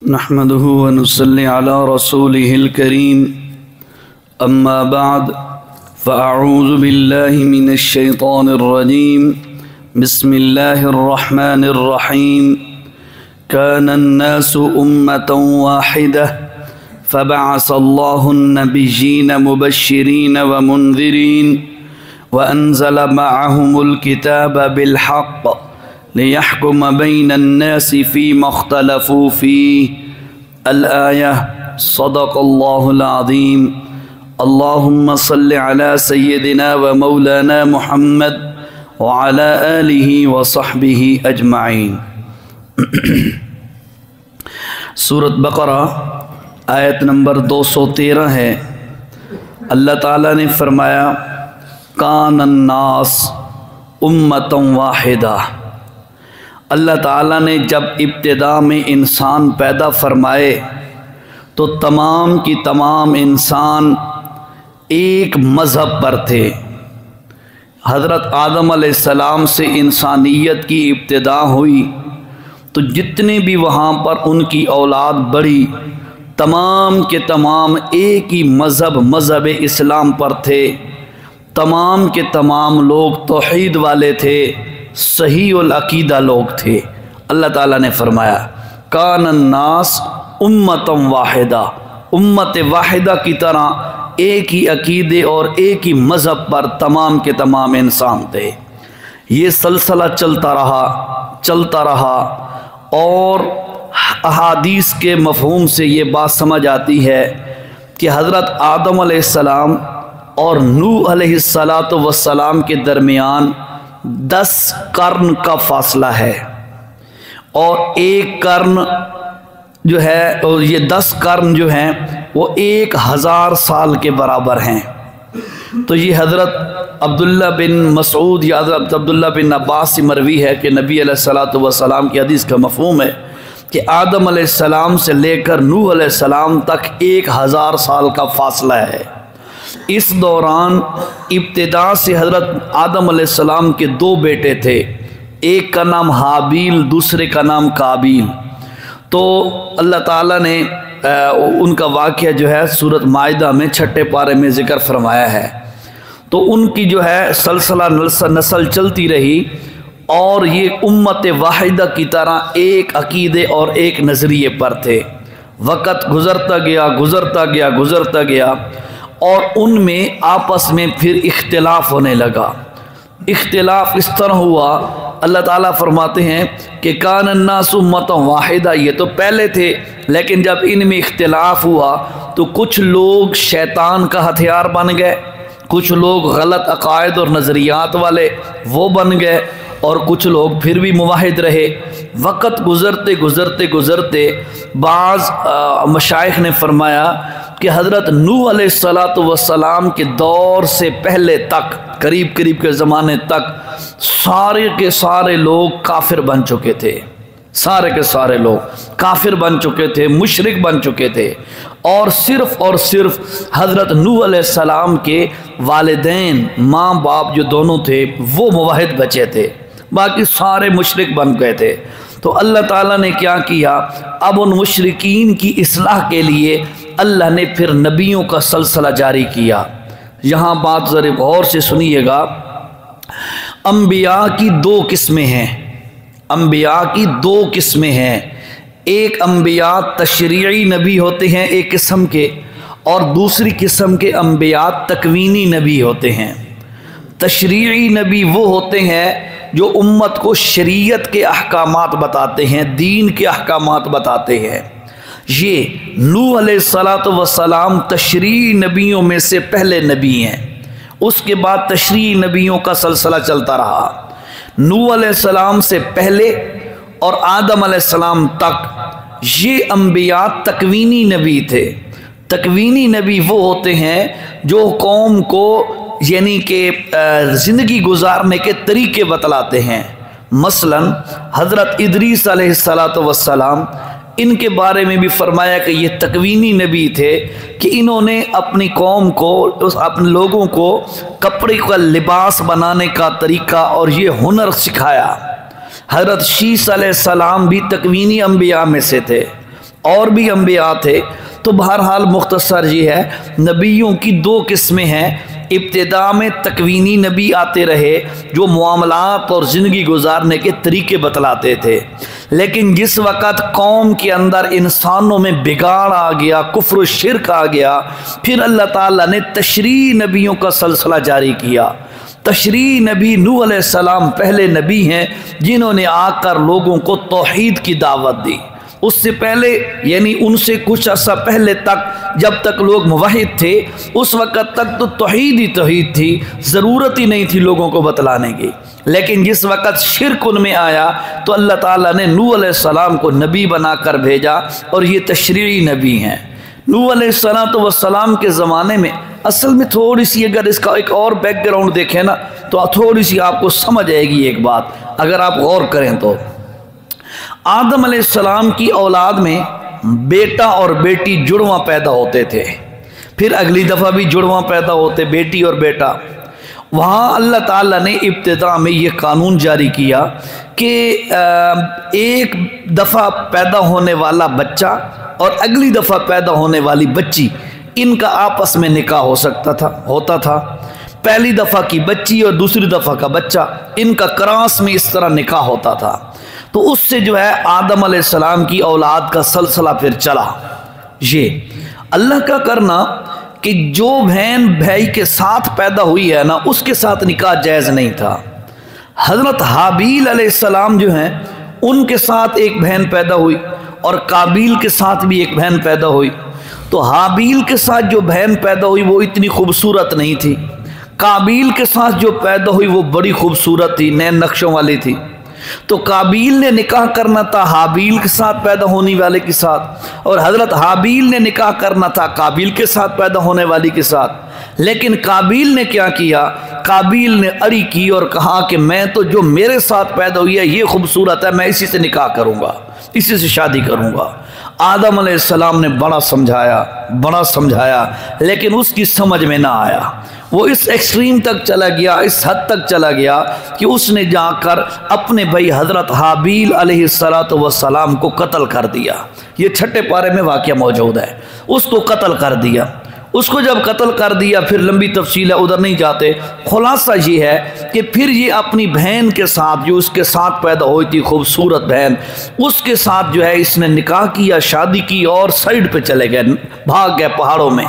نحمده ونصلي على رسوله الكريم أما بعد فأعوذ بالله من الشيطان الرجيم بسم الله الرحمن الرحيم كان الناس أمة واحدة فبعث الله النبيين مبشرين ومنذرين وأنزل معهم الكتاب بالحق ليحكم بين الناس فيما اختلفوا فيه الآية صدق الله العظيم اللهم صل على سيدنا ومولانا محمد وعلى آله وصحبه أجمعين۔ سورۃ بقرہ آیت نمبر 213 ہے۔ اللہ تعالیٰ نے فرمایا کان الناس امۃ واحدہ۔ اللہ تعالیٰ نے جب ابتدا میں انسان پیدا فرمائے تو تمام کی تمام انسان ایک مذہب پر تھے۔ حضرت آدم علیہ السلام سے انسانیت کی ابتدا ہوئی تو جتنے بھی وہاں پر ان کی اولاد بڑھی تمام کے تمام ایک ہی مذہب اسلام پر تھے۔ تمام کے تمام لوگ توحید والے تھے، صحیح العقیدہ لوگ تھے۔ اللہ تعالیٰ نے فرمایا کان الناس امۃ واحدہ، امت واحدہ کی طرح ایک ہی عقیدے اور ایک ہی مذہب پر تمام کے تمام انسان تھے۔ یہ سلسلہ چلتا رہا اور احادیث کے مفہوم سے یہ بات سمجھ آتی ہے کہ حضرت آدم علیہ السلام اور نوح علیہ السلام کے درمیان 10 قرن کا فاصلہ ہے، اور ایک قرن جو ہے اور یہ 10 قرن جو ہیں وہ 1000 سال کے برابر ہیں۔ تو یہ حضرت عبداللہ بن مسعود یا حضرت عبداللہ بن عباس سے مروی ہے کہ نبی علیہ السلام کی حدیث کا مفہوم ہے کہ آدم علیہ السلام سے لے کر نوح علیہ السلام تک 1000 سال کا فاصلہ ہے۔ اس دوران ابتدا سے حضرت آدم علیہ السلام کے 2 بیٹے تھے، ایک کا نام حابیل، دوسرے کا نام قابیل۔ تو اللہ تعالیٰ نے ان کا واقعہ جو ہے سورۃ مائدہ میں 6 پارے میں ذکر فرمایا ہے۔ تو ان کی جو ہے سلسلہ نسل چلتی رہی اور یہ امت واحدہ کی طرح ایک عقیدے اور ایک نظریے پر تھے۔ وقت گزرتا گیا اور ان میں آپس میں پھر اختلاف ہونے لگا۔ اختلاف اس طرح ہوا، اللہ تعالیٰ فرماتے ہیں کہ کان الناس امۃ واحدہ، یہ تو پہلے تھے لیکن جب ان میں اختلاف ہوا تو کچھ لوگ شیطان کا ہتھیار بن گئے، کچھ لوگ غلط عقائد اور نظریات والے وہ بن گئے، اور کچھ لوگ پھر بھی موحد رہے۔ وقت گزرتے بعض مشائخ نے فرمایا کہ حضرت نوح علیہ السلام کے دور سے پہلے تک، قریب کے زمانے تک سارے کے سارے لوگ کافر بن چکے تھے، سارے لوگ کافر بن چکے تھے، مشرک بن چکے تھے، اور صرف حضرت نوح علیہ السلام کے والدین، ماں باپ جو دونوں تھے وہ موحد بچے تھے، باقی سارے مشرک بن گئے تھے۔ تو اللہ تعالیٰ نے کیا کیا، اب ان مشرکین کی اصلاح کے لیے اللہ نے پھر نبیوں کا سلسلہ جاری کیا۔ یہاں بات ذرا غور سے سنیے گا۔ انبیاء کی 2 قسمیں ہیں، انبیاء کی 2 قسمیں ہیں۔ ایک انبیاء تشریعی نبی ہوتے ہیں ایک قسم کے، اور دوسری قسم کے انبیاء تکوینی نبی ہوتے ہیں۔ تشریعی نبی وہ ہوتے ہیں جو امت کو شریعت کے احکامات بتاتے ہیں، دین کے احکامات بتاتے ہیں۔ یہ نوح علیہ السلام تشریعی نبیوں میں سے پہلے نبی ہیں، اس کے بعد تشریعی نبیوں کا سلسلہ چلتا رہا۔ نوح علیہ السلام سے پہلے اور آدم علیہ السلام تک یہ انبیاء تکوینی نبی تھے۔ تکوینی نبی وہ ہوتے ہیں جو قوم کو یعنی کہ زندگی گزارنے کے طریقے بتلاتے ہیں۔ مثلا حضرت ادریس علیہ السلام، ان کے بارے میں بھی فرمایا کہ یہ تکوینی نبی تھے کہ انہوں نے اپنی قوم کو، اپنے لوگوں کو کپڑے کا لباس بنانے کا طریقہ اور یہ ہنر سکھایا۔ حضرت شیس علیہ السلام بھی تکوینی انبیاء میں سے تھے، اور بھی انبیاء تھے۔ تو بہرحال مختصر یہ ہے، نبیوں کی دو قسمیں ہیں۔ ابتدا میں تکوینی نبی آتے رہے جو معاملات اور زندگی گزارنے کے طریقے بتلاتے تھے، لیکن جس وقت قوم کے اندر انسانوں میں بگاڑ آ گیا، کفر و شرک آ گیا، پھر اللہ تعالیٰ نے تشریعی نبیوں کا سلسلہ جاری کیا۔ تشریعی نبی نوح علیہ السلام پہلے نبی ہیں جنہوں نے آ کر لوگوں کو توحید کی دعوت دی۔ اس سے پہلے یعنی ان سے کچھ عرصہ پہلے تک جب تک لوگ موحد تھے اس وقت تک تو توحید ہی توحید تھی، ضرورت ہی نہیں تھی لوگوں کو بتلانے کی۔ لیکن جس وقت شرک ان میں آیا تو اللہ تعالیٰ نے نوح علیہ السلام کو نبی بنا کر بھیجا، اور یہ تشریعی نبی ہیں۔ نوح علیہ السلام کے زمانے میں اصل میں تھوڑی سی اگر اس کا ایک اور بیک گراؤنڈ دیکھیں نا تو تھوڑی سی آپ کو سمجھ آئے گی ایک بات اگر آپ غور کریں تو۔ آدم علیہ السلام کی اولاد میں بیٹا اور بیٹی جڑواں پیدا ہوتے تھے، پھر اگلی دفعہ بھی جڑواں پیدا ہوتے، بیٹی اور بیٹا۔ وہاں اللہ تعالیٰ نے ابتدا میں یہ قانون جاری کیا کہ ایک دفعہ پیدا ہونے والا بچہ اور اگلی دفعہ پیدا ہونے والی بچی، ان کا آپس میں نکاح ہوتا تھا۔ پہلی دفعہ کی بچی اور دوسری دفعہ کا بچہ، ان کا کراس میں اس طرح نکاح ہوتا تھا۔ تو اس سے جو ہے آدم علیہ السلام کی اولاد کا سلسلہ پھر چلا۔ یہ اللہ کا کرنا کہ جو بہن بھائی کے ساتھ پیدا ہوئی ہے نا اس کے ساتھ نکاح جائز نہیں تھا۔ حضرت حابیل علیہ السلام جو ہیں ان کے ساتھ ایک بہن پیدا ہوئی اور قابیل کے ساتھ بھی ایک بہن پیدا ہوئی۔ تو حابیل کے ساتھ جو بہن پیدا ہوئی وہ اتنی خوبصورت نہیں تھی، قابیل کے ساتھ جو پیدا ہوئی وہ بڑی خوبصورت تھی، نئے نقشوں والی تھی۔ تو قابیل نے نکاح کرنا تھا حابیل کے ساتھ پیدا ہونے والے کے ساتھ، اور حضرت حابیل نے نکاح کرنا تھا قابیل کے ساتھ پیدا ہونے والی کے ساتھ۔ لیکن قابیل نے کیا کیا؟ قابیل نے اڑی کی اور کہا کہ میں تو جو میرے ساتھ پیدا ہوئی ہے یہ خوبصورت ہے، میں اسی سے نکاح کروں گا، اسی سے شادی کروں گا۔ آدم علیہ السلام نے بڑا سمجھایا لیکن اس کی سمجھ میں نہ آیا۔ وہ اس ایکسٹریم تک چلا گیا، اس حد تک چلا گیا کہ اس نے جا کر اپنے بھائی حضرت حابیل علیہ السلام کو قتل کر دیا۔ یہ چھٹے پارے میں واقعہ موجود ہے۔ اس کو قتل کر دیا۔ اس کو جب قتل کر دیا پھر لمبی تفصیل ہے، ادھر نہیں جاتے۔ خلاصہ یہ ہے کہ پھر یہ اپنی بہن کے ساتھ جو اس کے ساتھ پیدا ہوئی تھی خوبصورت بہن، اس کے ساتھ جو ہے اس نے نکاح کیا، شادی کی اور سائیڈ پہ چلے گئے، بھاگ گئے پہاڑوں میں۔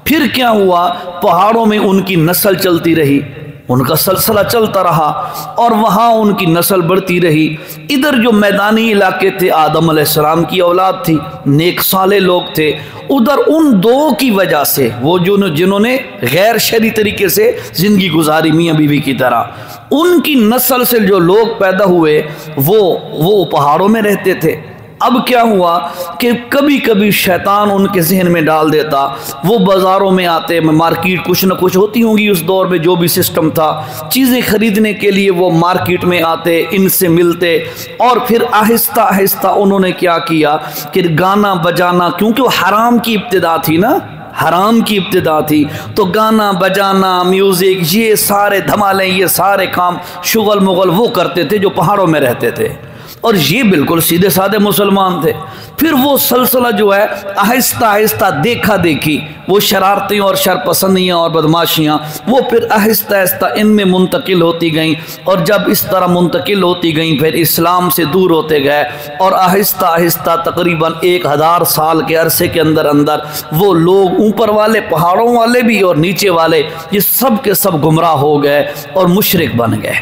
پھر کیا ہوا؟ پہاڑوں میں ان کی نسل چلتی رہی، ان کا سلسلہ چلتا رہا اور وہاں ان کی نسل بڑھتی رہی۔ ادھر جو میدانی علاقے تھے آدم علیہ السلام کی اولاد تھی، نیک صالح لوگ تھے، ادھر ان دو کی وجہ سے وہ جنہوں نے غیر شرعی طریقے سے زندگی گزاری میاں بیوی کی طرح، ان کی نسل سے جو لوگ پیدا ہوئے وہ پہاڑوں میں رہتے تھے۔ اب کیا ہوا کہ کبھی کبھی شیطان ان کے ذہن میں ڈال دیتا، وہ بازاروں میں آتے، مارکیٹ کچھ نہ کچھ ہوتی ہوں گی اس دور میں جو بھی سسٹم تھا، چیزیں خریدنے کے لیے وہ مارکیٹ میں آتے، ان سے ملتے، اور پھر آہستہ آہستہ انہوں نے کیا کیا کہ گانا بجانا، کیونکہ وہ حرام کی ابتدا تھی نا، حرام کی ابتدا تھی، تو گانا بجانا، میوزک، یہ سارے دھمالیں، یہ سارے کام شغل مغل وہ کرتے تھے جو پہاڑوں میں رہتے تھے، اور یہ بالکل سیدھے سادے مسلمان تھے۔ پھر وہ سلسلہ جو ہے آہستہ آہستہ دیکھا دیکھی، وہ شرارتیں اور شرپسندیاں اور بدماشیاں وہ پھر آہستہ آہستہ ان میں منتقل ہوتی گئیں، اور جب اس طرح منتقل ہوتی گئیں پھر اسلام سے دور ہوتے گئے، اور آہستہ آہستہ تقریباً 1000 سال کے عرصے کے اندر وہ لوگ اوپر والے پہاڑوں والے بھی اور نیچے والے یہ سب کے سب گمراہ ہو گئے اور مشرک بن گئے،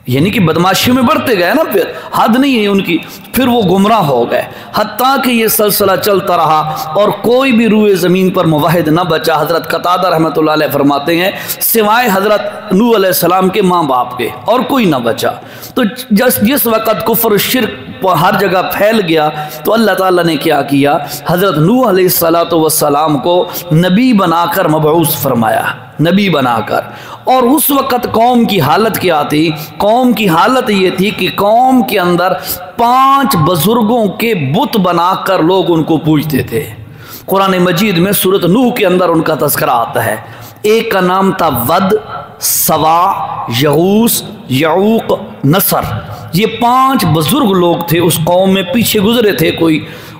یعنی کہ بدماشی میں بڑھتے گئے نا، پھر حد نہیں ہے ان کی، پھر وہ گمراہ ہو گئے، حتیٰ کہ یہ سلسلہ چلتا رہا اور کوئی بھی روئے زمین پر موحد نہ بچا۔ حضرت قتادہ رحمۃ اللہ علیہ فرماتے ہیں سوائے حضرت نوح علیہ السلام کے ماں باپ کے اور کوئی نہ بچا۔ تو جس وقت کفر و شرک ہر جگہ پھیل گیا تو اللہ تعالیٰ نے کیا کیا؟ حضرت نوح علیہ السلام کو نبی بنا کر مبعوث فرمایا، نبی بنا کر۔ اور اس وقت قوم کی حالت کیا تھی؟ قوم کی حالت یہ تھی کہ قوم کے اندر 5 بزرگوں کے بت بنا کر لوگ ان کو پوجتے تھے۔ قرآن مجید میں سورۃ نوح کے اندر ان کا تذکرہ آتا ہے۔ ایک کا نام تھا ود، سوا، یغوث، یعوق، نصر۔ یہ 5 بزرگ لوگ تھے اس قوم میں، پیچھے گزرے تھے کوئی،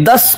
10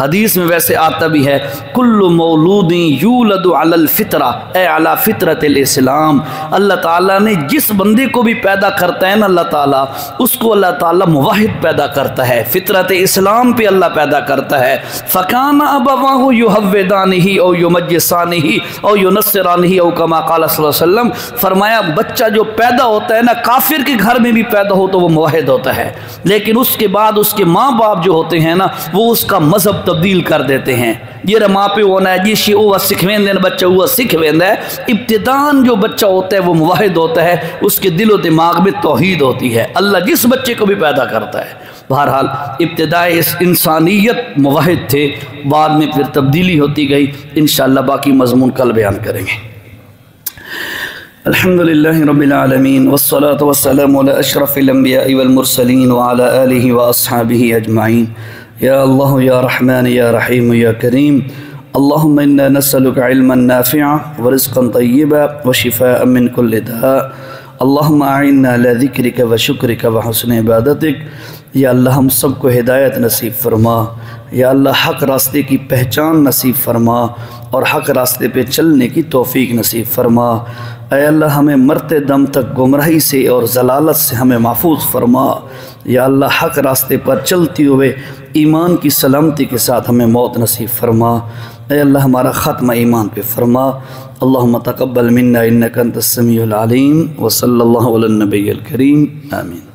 حدیث میں ویسے آتا بھی ہے کل مولود یولد علی الفطرہ اے علی فطرت الاسلام، اللہ تعالیٰ نے جس بندے کو بھی پیدا کرتا ہے نا اللہ تعالیٰ، اس کو اللہ تعالیٰ موحد پیدا کرتا ہے، فطرت اسلام پہ اللہ پیدا کرتا ہے۔ فکان ابواہ یحودانہ او یمجسانہ او ینصرانہ او کما قال صلی اللہ علیہ وسلم، فرمایا بچہ جو پیدا ہوتا ہے نا کافر کے گھر میں بھی پیدا ہو تو وہ موحد ہوتا ہے، لیکن اس کے بعد اس کے ماں باپ جو ہوتے ہیں نا وہ اس کا مذہب تبدیل کر دیتے ہیں۔ یہ ماں پہ ہونا ہے جی شی وہ سکھ ویندے بچہ ہوا سکھ ویندا ہے، ابتدان جو بچہ ہوتا ہے وہ موحد ہوتا ہے، اس کے دل و دماغ میں توحید ہوتی ہے، اللہ جس بچے کو بھی پیدا کرتا ہے۔ بہرحال ابتدائے اس انسانیت موحد تھے، بعد میں پھر تبدیلی ہوتی گئی، انشاءاللہ باقی مضمون کل بیان کریں گے۔ الحمدللہ رب العالمین والصلاة والسلام علی اشرف الانبیاء والمرسلین وعلی آلہ واصحابہ اجمعین۔ یا اللہ یا رحمن یا رحیم یا کریم، اللہم انا نسألک علما نافعا ورزقا طیبا وشفاء من کل داء، اللہم اعنا علی ذکرک وشکرک وحسن عبادتک۔ یا اللہ ہم سب کو ہدایت نصیب فرما، یا اللہ حق راستے کی پہچان نصیب فرما اور حق راستے پہ چلنے کی توفیق نصیب فرما۔ اے اللہ ہمیں مرتے دم تک گمراہی سے اور ضلالت سے ہمیں محفوظ فرما۔ یا اللہ حق راستے پر چلتے ہوئے ایمان کی سلامتی کے ساتھ ہمیں موت نصیب فرما۔ اے اللہ ہمارا ختمہ ایمان پہ فرما۔ اللہم تقبل منا انک انت السمیع العلیم، وصلی اللہ علی النبی الکریم، آمین۔